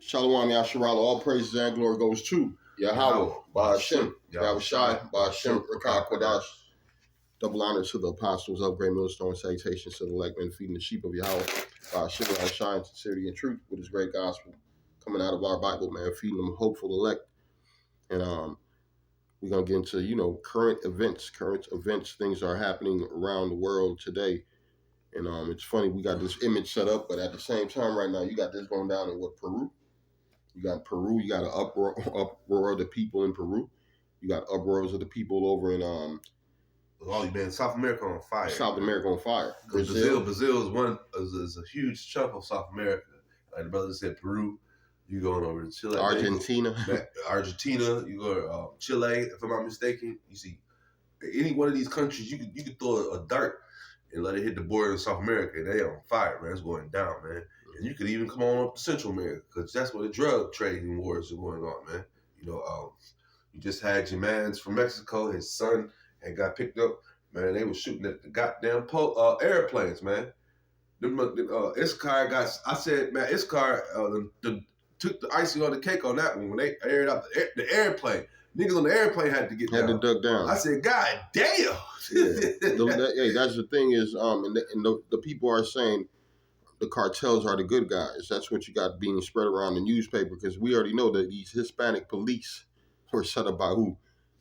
Shalom Yasharala, all praises and glory goes to Yahweh, Ba'ashem, Yahweh Shai, Ba'ashem, Rakah Kodash. Double honor to the apostles of Great Millstone, salutations to the elect men feeding the sheep of Yahweh, Ba'ashem, Yahweh Shai, in sincerity and truth with his great gospel coming out of our Bible, man, feeding them hopeful elect. And we're going to get into, current events, things are happening around the world today. And it's funny, we got this image set up, but at the same time right now, you got this going down in Peru? You got Peru. You got an uproar of the people in Peru. You got uproars of the people over in South America on fire. South America on fire. Brazil is a huge chunk of South America. Like the brother said, Peru. You going over to Chile, Argentina. You go to Chile, if I'm not mistaken. You see, any one of these countries, you could throw a dart and let it hit the border in South America, and they on fire, man. It's going down, man. And you could even come on up to Central America, because that's where the drug trading wars are going on, man. You just had your mans from Mexico, his son had got picked up. Man, they were shooting at the goddamn airplanes, man. Iscar took the icing on the cake on that one when they aired out the airplane. Niggas on the airplane had to get down. Had to duck down. I said, God damn. Hey, that's the thing is, and the people are saying the cartels are the good guys. That's what you got being spread around the newspaper, because we already know that these Hispanic police were set up by who?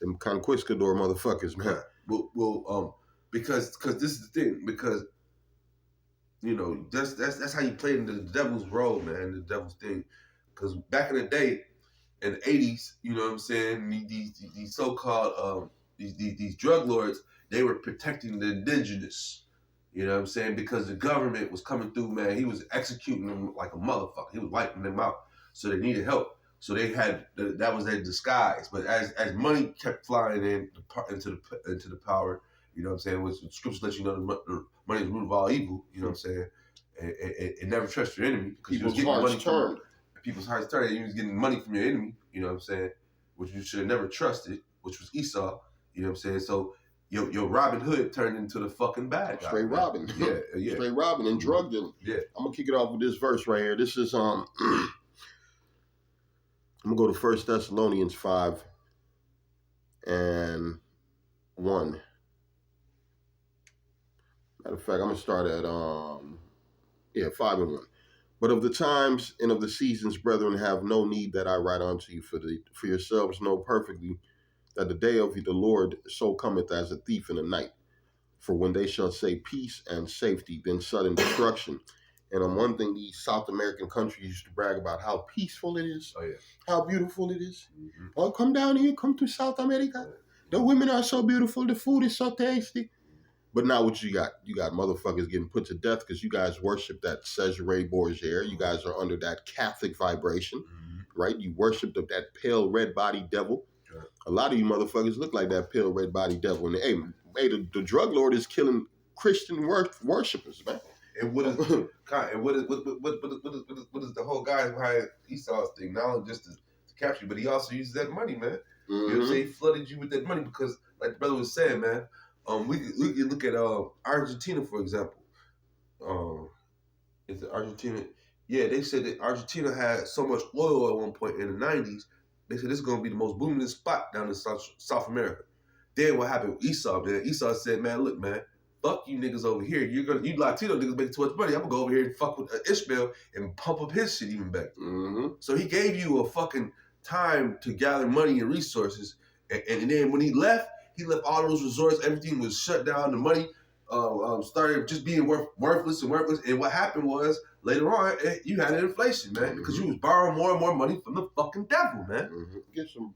Them conquistador motherfuckers, man. Well, because this is the thing, because that's how you play in the devil's role, man, the devil's thing. Because back in the day, in the 80s, you know what I'm saying, these so-called these drug lords, they were protecting the indigenous. You know what I'm saying? Because the government was coming through, man. He was executing them like a motherfucker. He was wiping them out. So they needed help. So they had that was their disguise. But as money kept flying into the power, you know what I'm saying? Which scriptures let you know the money is the root of all evil. You know what I'm saying? And never trust your enemy. People's hearts turned. People's hearts turned. You was getting money from your enemy. You know what I'm saying? Which you should have never trusted. Which was Esau. You know what I'm saying? So your Robin Hood turned into the fucking bad guy. Straight robbing. Yeah. Straight robbing and drug dealing. Yeah. I'm gonna kick it off with this verse right here. This is I'm gonna go to 1 Thessalonians 5 and 1. Matter of fact, I'm gonna start at 5 and 1. But of the times and of the seasons, brethren, have no need that I write unto you, for yourselves know perfectly that the day of the Lord so cometh as a thief in the night. For when they shall say peace and safety, then sudden destruction. And one thing, these South American countries used to brag about how peaceful it is, how beautiful it is. Mm-hmm. Oh, come down here, come to South America. The women are so beautiful, the food is so tasty. But now what you got? You got motherfuckers getting put to death because you guys worship that Cesare Borgia. You guys are under that Catholic vibration, right? You worship that pale red body devil. Sure. A lot of you motherfuckers look like that pale red body devil. And the drug lord is killing Christian worshipers, man. And what is the whole guy behind Esau's thing? Not only just to capture you, but he also uses that money, man. Mm-hmm. You know what I'm saying? He flooded you with that money because, like the brother was saying, man. We can look at Argentina, for example. Is it Argentina? Yeah, they said that Argentina had so much oil at one point in the 90s. They said this is going to be the most booming spot down in South America. Then what happened with Esau? Then Esau said, man, look, man, fuck you niggas over here. You Latino niggas make too much money. I'm going to go over here and fuck with Ishmael and pump up his shit even better. Mm-hmm. So he gave you a fucking time to gather money and resources. And then when he left all those resorts. Everything was shut down. The money started just being worthless. And what happened was, later on, you had an inflation, man, because you was borrowing more and more money from the fucking devil, man. Mm-hmm. Get some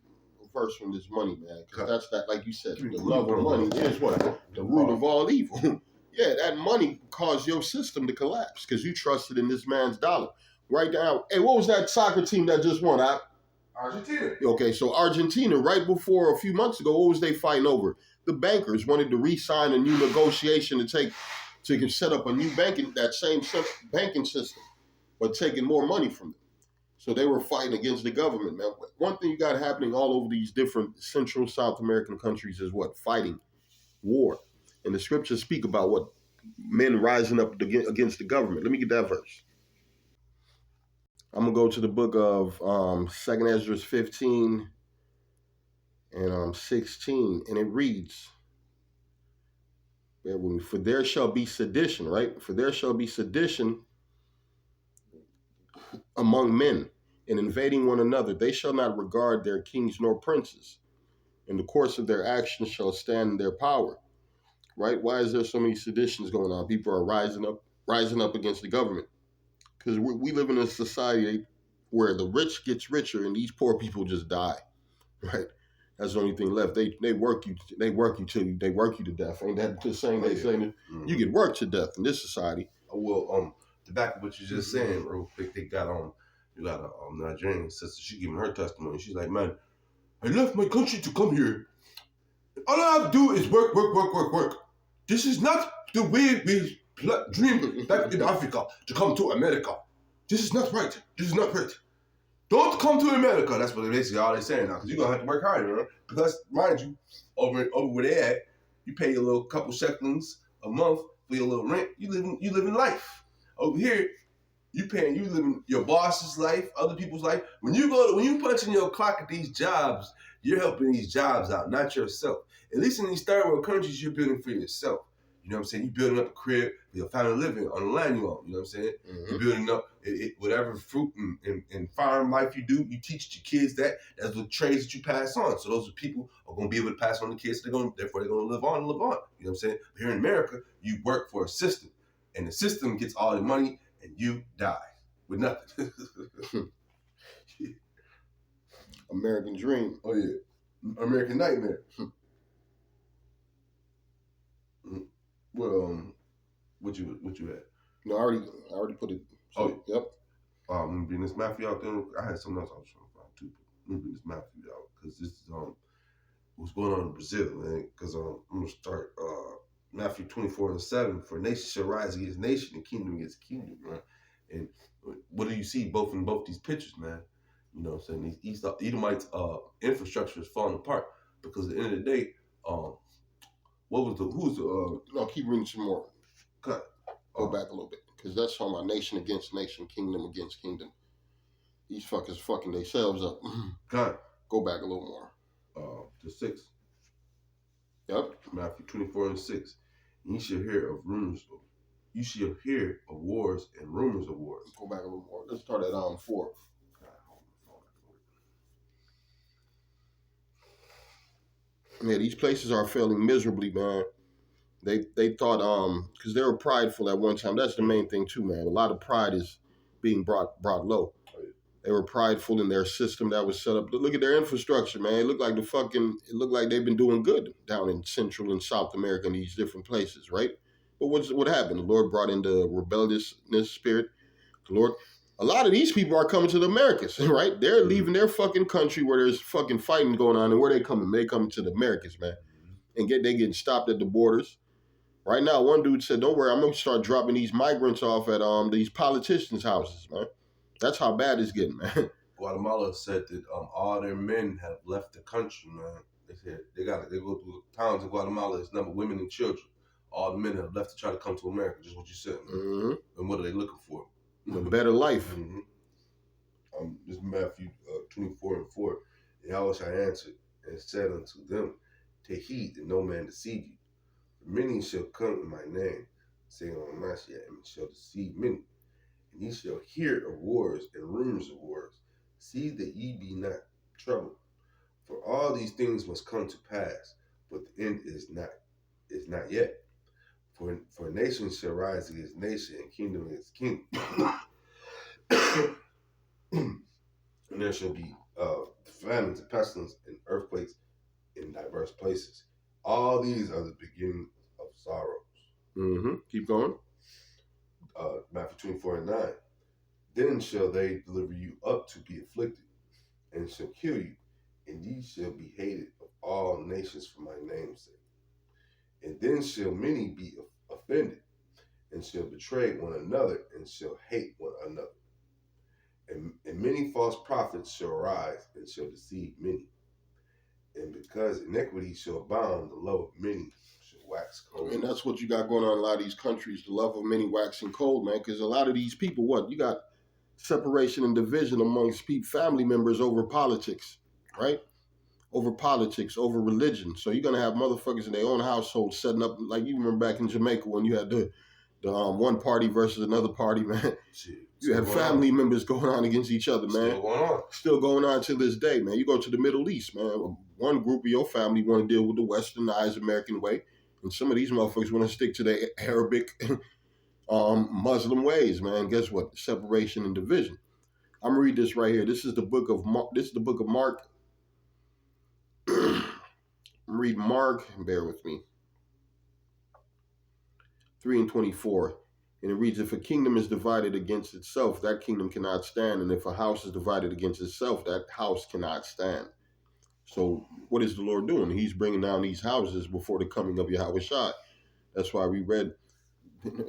verse from this money, man, because that's that, like you said, the love of money is what? The root of all evil. Yeah, that money caused your system to collapse because you trusted in this man's dollar. Right now, hey, what was that soccer team that just won? Argentina. Okay, so Argentina, right before a few months ago, what was they fighting over? The bankers wanted to re-sign a new negotiation to set up a new that same banking system, but taking more money from them. So they were fighting against the government, man. One thing you got happening all over these different Central South American countries is what? Fighting, war. And the scriptures speak about what? Men rising up against the government. Let me get that verse. I'm gonna go to the book of Second Ezra 15 and 16, and it reads, "For there shall be sedition, right? For there shall be sedition among men, and invading one another. They shall not regard their kings nor princes. In the course of their actions shall stand in their power." Right? Why is there so many seditions going on? People are rising up against the government because we live in a society where the rich gets richer and these poor people just die. Right? That's the only thing left. They work you to death. Ain't that the saying? They saying that you get worked to death in this society. Well, to back up what you're just saying, real quick, you got a Nigerian sister. She giving her testimony. She's like, man, I left my country to come here. All I have to do is work, work, work, work, work. This is not the way we dreamed back in Africa to come to America. This is not right. This is not right. Don't come to America. That's what they basically all they're saying now, because you're going to have to work harder, right? Because, mind you, over where they at, you pay a little couple shekels a month for your little rent. You living life. Over here, you living your boss's life, other people's life. When you punch in your clock at these jobs, you're helping these jobs out, not yourself. At least in these third world countries, you're building for yourself. You know what I'm saying? You're building up a crib for your family living on the land you own. You know what I'm saying? Mm-hmm. You're building up whatever fruit and farm life you do. You teach your kids that. That's the trades that you pass on. So those are people are going to be able to pass on to kids. Therefore, they're going to live on. You know what I'm saying? But here in America, you work for a system. And the system gets all the money and you die with nothing. American dream. Oh, yeah. American nightmare. Well, what you had? No, I already put it. So, yep. I'm gonna bring this Matthew out there. I had something else I was trying to find too. I'm gonna bring this Matthew out because this is what's going on in Brazil, man. Because I'm gonna start Matthew 24:7. For nation shall rise against nation and kingdom against kingdom, right? And what do you see in both these pictures, man? You know what I'm saying? These Edomites infrastructure is falling apart because at the end of the day, No, keep reading some more. Cut. Go back a little bit because that's talking about nation against nation, kingdom against kingdom. These fuckers fucking themselves up. Cut. Go back a little more. To 6. Yep. Matthew 24:6. And you shall hear of rumors. You shall hear of wars and rumors of wars. Go back a little more. Let's start at 4. Yeah, these places are failing miserably, man. They thought because they were prideful at one time. That's the main thing too, man. A lot of pride is being brought low. They were prideful in their system that was set up. Look at their infrastructure, man. It looked like they've been doing good down in Central and South America in these different places, right? But what happened? The Lord brought in the rebelliousness spirit. A lot of these people are coming to the Americas, right? They're leaving their fucking country where there's fucking fighting going on, and where they coming? They coming to the Americas, man. And they getting stopped at the borders. Right now, one dude said, "Don't worry, I'm gonna start dropping these migrants off at these politicians' houses, man." That's how bad it's getting, man. Guatemala said that all their men have left the country, man. They said they go through the towns in Guatemala. It's number women and children. All the men have left to try to come to America. Just what you said, man. Mm-hmm. And what are they looking for? A better life. Mm-hmm. This is Matthew 24:4. Yahweh shall answer and said unto them, take heed that no man deceive you. Many shall come in my name, saying on Mashiach, and shall deceive many. And ye shall hear of wars and rumors of wars. See that ye be not troubled. For all these things must come to pass, but the end is not yet. For nation shall rise against nation, and kingdom against kingdom. And there shall be famines and pestilence and earthquakes in diverse places. All these are the beginning of sorrows. Mm-hmm. Keep going. Matthew 24:9. Then shall they deliver you up to be afflicted, and shall kill you, and ye shall be hated of all nations for my name's sake. And then shall many be offended, and shall betray one another, and shall hate one another. And many false prophets shall rise, and shall deceive many. And because iniquity shall abound, the love of many shall wax cold. And that's what you got going on in a lot of these countries, the love of many waxing cold, man. Because a lot of these people, separation and division amongst family members over politics, right? Over politics, over religion. So you're gonna have motherfuckers in their own household setting up, like you remember back in Jamaica when you had the one party versus another party, man. Shit, You had family members going on against each other, man. Still going on. Still going on to this day, man. You go to the Middle East, man. One group of your family want to deal with the westernized American way, and some of these motherfuckers want to stick to their Arabic, Muslim ways, man. Guess what? Separation and division. I'm gonna read this right here. This is the book of Mark. I'm reading Mark. Bear with me. 3:24. And it reads, if a kingdom is divided against itself, that kingdom cannot stand. And if a house is divided against itself, that house cannot stand. So what is the Lord doing? He's bringing down these houses before the coming of Yahweh Shai. That's why we read,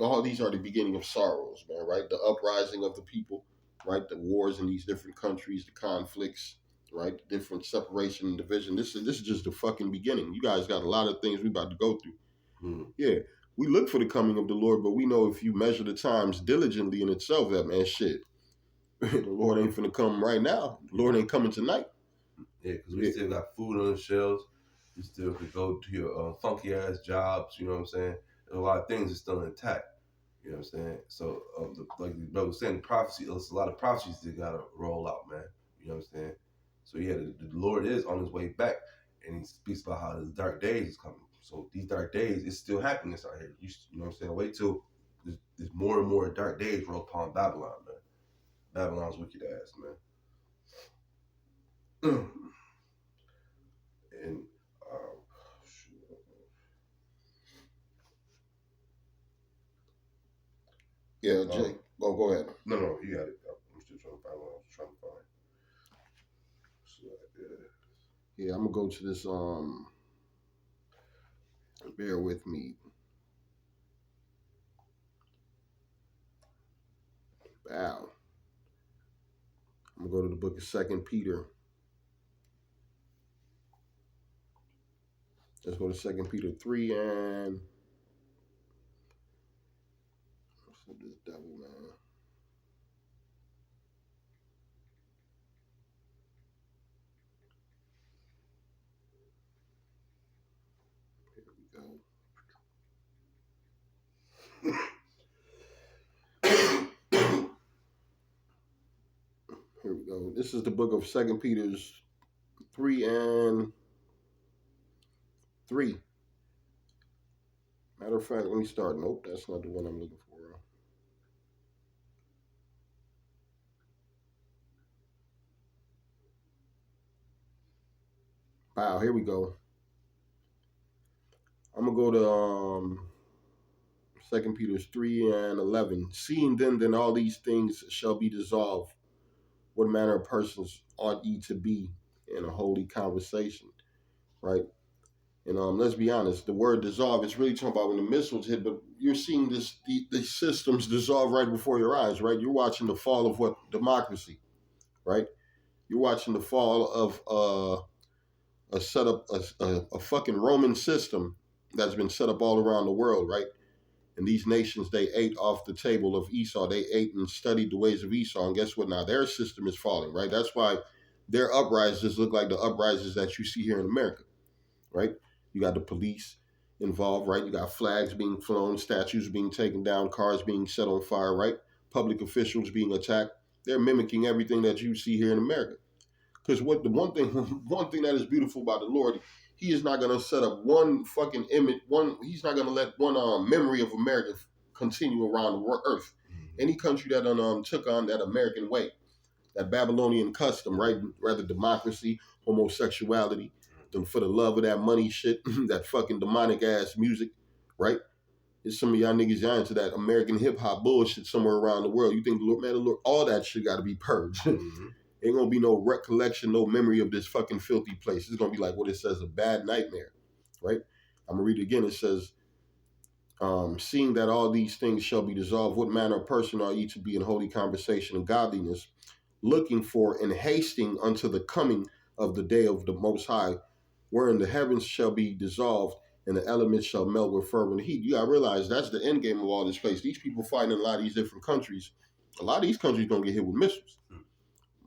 all these are the beginning of sorrows, man, right? The uprising of the people, right? The wars in these different countries, the conflicts, right? The different separation and division. This is just the fucking beginning. You guys got a lot of things we about to go through. Yeah. We look for the coming of the Lord, but we know if you measure the times diligently in itself, that man, shit, the Lord ain't finna come right now. The Lord ain't coming tonight. Yeah, because we still got food on the shelves. You still could go to your funky ass jobs. You know what I'm saying? And a lot of things are still intact. You know what I'm saying? So, like the brother was saying, the prophecy, there's a lot of prophecies that gotta roll out, man. You know what I'm saying? So yeah, the Lord is on his way back, and he speaks about how the dark days is coming. So these dark days, it's still happening out here. You know what I'm saying? Wait till there's more and more dark days roll upon Babylon, man. Babylon's wicked ass, man. And yeah, Jake. Oh, go ahead. No, you got it. I'm still trying to find what I was trying to find. So, yeah, I'm gonna go to this. Bear with me. Wow. I'm gonna go to the book of 2 Peter. Let's go to 2 Peter 3 and what's up this devil, man? Here we go. This is the book of 2 Peter's 3 and 3. Matter of fact, let me start. Nope, that's not the one I'm looking for. Wow, here we go. I'm gonna go to 2 Peter's 3 and 11. Seeing then all these things shall be dissolved, what manner of persons ought ye to be in a holy conversation, right? And let's be honest, the word dissolve, it's really talking about when the missiles hit, but you're seeing these systems dissolve right before your eyes, right? You're watching the fall of what? Democracy, right? You're watching the fall of a fucking Roman system that's been set up all around the world, right? And these nations, they ate off the table of Esau. They ate and studied the ways of Esau. And guess what? Now their system is falling, right? That's why their uprisings look like the uprisings that you see here in America, right? You got the police involved, right? You got flags being flown, statues being taken down, cars being set on fire, right? Public officials being attacked. They're mimicking everything that you see here in America. Because what the one thing that is beautiful about the Lord, He is not going to set up one fucking image. He's not going to let one memory of America continue around the earth. Any country that took on that American way, that Babylonian custom, right? Rather democracy, homosexuality, than for the love of that money shit, that fucking demonic ass music, right? It's some of y'all niggas y'all into that American hip hop bullshit somewhere around the world. You think the Lord, all that shit got to be purged. Ain't gonna be no recollection, no memory of this fucking filthy place. It's gonna be like what it says, a bad nightmare, right? I'm gonna read it again. It says, seeing that all these things shall be dissolved, what manner of person are ye to be in holy conversation and godliness, looking for and hasting unto the coming of the day of the Most High, wherein the heavens shall be dissolved and the elements shall melt with fervent heat. You gotta realize that's the end game of all this place. These people fighting in a lot of these different countries A lot of these countries don't get hit with missiles.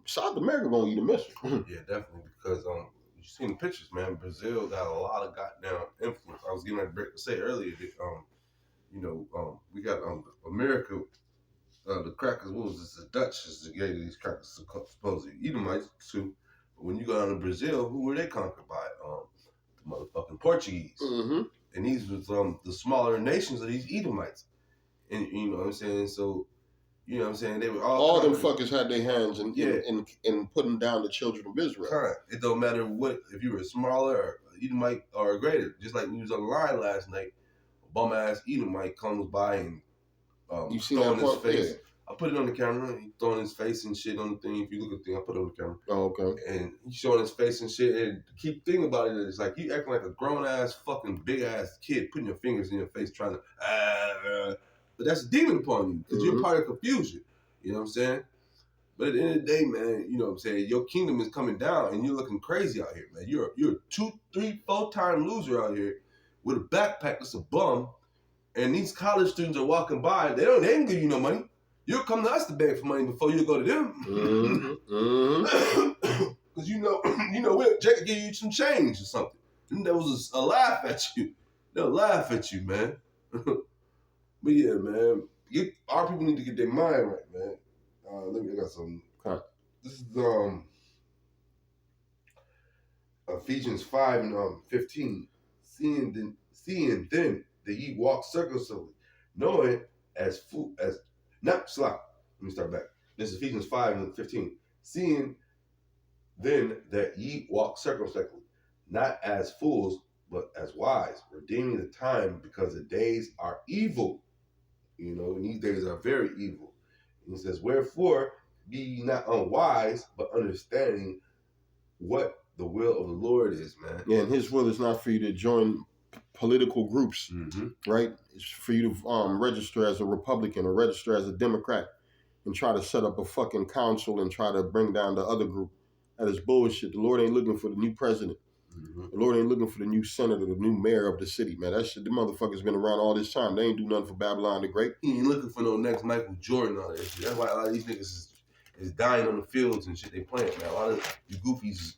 South America gonna eat a missile. Yeah, definitely, because you seen the pictures, man. Brazil got a lot of goddamn influence. I was getting ready to say earlier that we got America, the crackers. What was this? The Dutch is the gave these crackers supposedly Edomites too. But when you go down to Brazil, who were they conquered by? The motherfucking Portuguese. Mm-hmm. And these was the smaller nations of these Edomites. And you know what I'm saying? So, you know what I'm saying? They were all them fuckers had their hands in putting down the children of Israel. Correct. It don't matter if you were smaller or Edomite or greater. Just like we was on the line last night, a bum ass Edomite comes by and you see throwing that his part? face. Yeah. I put it on the camera. He throwing his face and shit on the thing. If you look at the thing, I put it on the camera. Oh, okay. And he's showing his face and shit. And the key thing about it is like you acting like a grown ass fucking big ass kid, putting your fingers in your face, trying to. But that's a demon upon you because you're part of confusion. You know what I'm saying? But at the end of the day, man, you know what I'm saying? Your kingdom is coming down and you're looking crazy out here, man. You're a 2, 3, 4 time loser out here with a backpack that's a bum. And these college students are walking by. They ain't give you no money. You'll come to us to beg for money before you go to them. Because you know, Jacob give you some change or something. And there was a laugh at you. They'll laugh at you, man. But yeah, man, our people need to get their mind right, man. I got some. This is Ephesians 5 and 15. Seeing then that ye walk circumspectly, knowing let me start back. This is Ephesians 5 and 15. Seeing then that ye walk circumspectly, not as fools, but as wise, redeeming the time, because the days are evil. You know, and these days are very evil. And he says, wherefore be ye not unwise, but understanding what the will of the Lord is, man. Yeah, and his will is not for you to join political groups, right? It's for you to register as a Republican or register as a Democrat and try to set up a fucking council and try to bring down the other group. That is bullshit. The Lord ain't looking for the new president. The Lord ain't looking for the new senator, the new mayor of the city, man. That shit, the motherfuckers been around all this time. They ain't do nothing for Babylon the Great. He ain't looking for no next Michael Jordan or that shit. That's why a lot of these niggas is dying on the fields and shit they playing, man. A lot of you goofies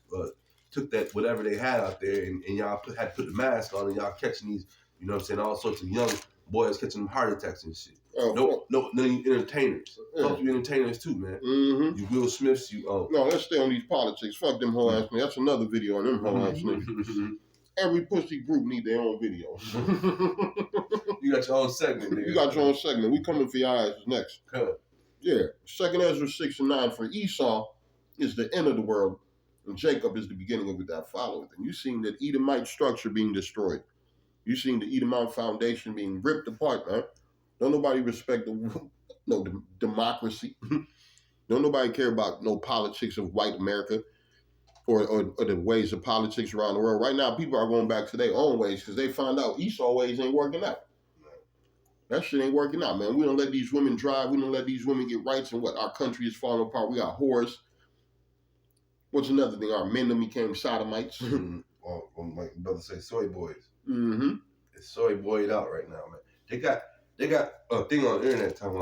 took that whatever they had out there and y'all had to put the mask on and y'all catching these, you know what I'm saying, all sorts of young boys catching them heart attacks and shit. No, entertainers. Yeah. Fuck you entertainers too, man. You Will Smiths, No, let's stay on these politics. Fuck them whole ass niggas. That's another video on them whole ass niggas. Every pussy group need their own video. You got your own segment, nigga. You got your own segment. We coming for your eyes next. Come. Yeah. 2 Ezra 6 and 9 for Esau is the end of the world, and Jacob is the beginning of it that followeth. And you seen that Edomite structure being destroyed. You seen the Edomite foundation being ripped apart, man. Don't nobody respect the democracy. Don't nobody care about no politics of white America or the ways of politics around the world. Right now, people are going back to their own ways because they found out Esau ways ain't working out. That shit ain't working out, man. We don't let these women drive. We don't let these women get rights, and what our country is falling apart. We got whores. What's another thing? Our men became sodomites. Well, my brother say soy boys. It's soy boyed out right now, man. They got a thing on the internet talking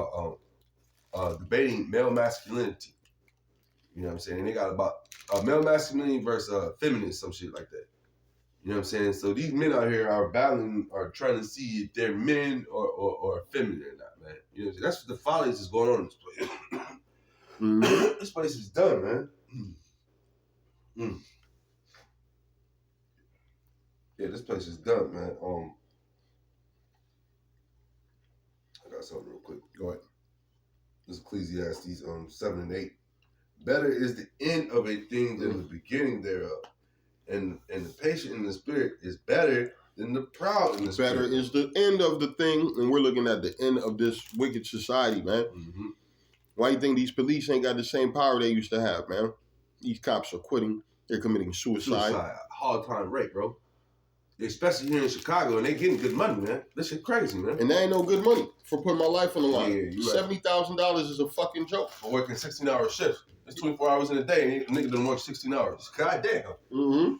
about debating male masculinity. You know what I'm saying? They got about male masculinity versus feminist, some shit like that. You know what I'm saying? So these men out here are battling, are trying to see if they're men or feminine or not, man. You know what I'm saying? That's what the folly is going on in this place. This place is done, man. Yeah, this place is done, man. I got something real quick. Go ahead. This is Ecclesiastes 7 and 8. Better is the end of a thing than the beginning thereof. And the patient in the spirit is better than the proud in the spirit. Better is the end of the thing, and we're looking at the end of this wicked society, man. Why do you think these police ain't got the same power they used to have, man? These cops are quitting. They're committing suicide. Hard time rape, bro. Especially here in Chicago, and they getting good money, man. This shit crazy, man. And that ain't no good money for putting my life on the line. Yeah, $70,000 is a fucking joke. For working 16-hour shifts. It's 24 hours in a day, and a nigga done work 16 hours. God damn.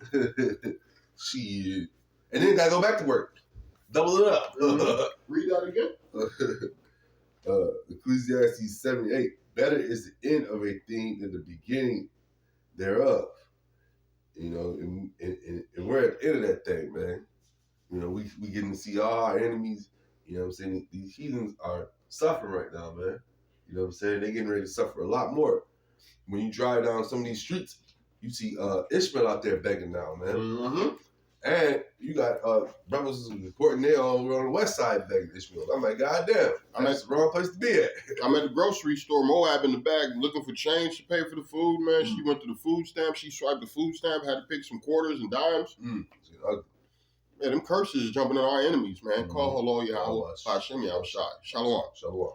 Shit. And then you gotta go back to work. Double it up. Read that again. Ecclesiastes 7 and 8. better is the end of a thing than the beginning thereof. You know, and we're at the end of that thing, man. You know, we getting to see all our enemies. You know what I'm saying? These heathens are suffering right now, man. You know what I'm saying? They're getting ready to suffer a lot more. When you drive down some of these streets, you see Ishmael out there begging now, man. Mm-hmm. And you got brothers reporting there on the west side begging Ishmael. I'm like, God damn, that's the wrong place to be at. I'm at the grocery store, Moab in the bag, looking for change to pay for the food, man. She went to the food stamp. She swiped the food stamp, had to pick some quarters and dimes. Yeah, them curses jumping on our enemies, man. Call Hello Yahweh, Hashem Yahushai. Shalom. Shalom.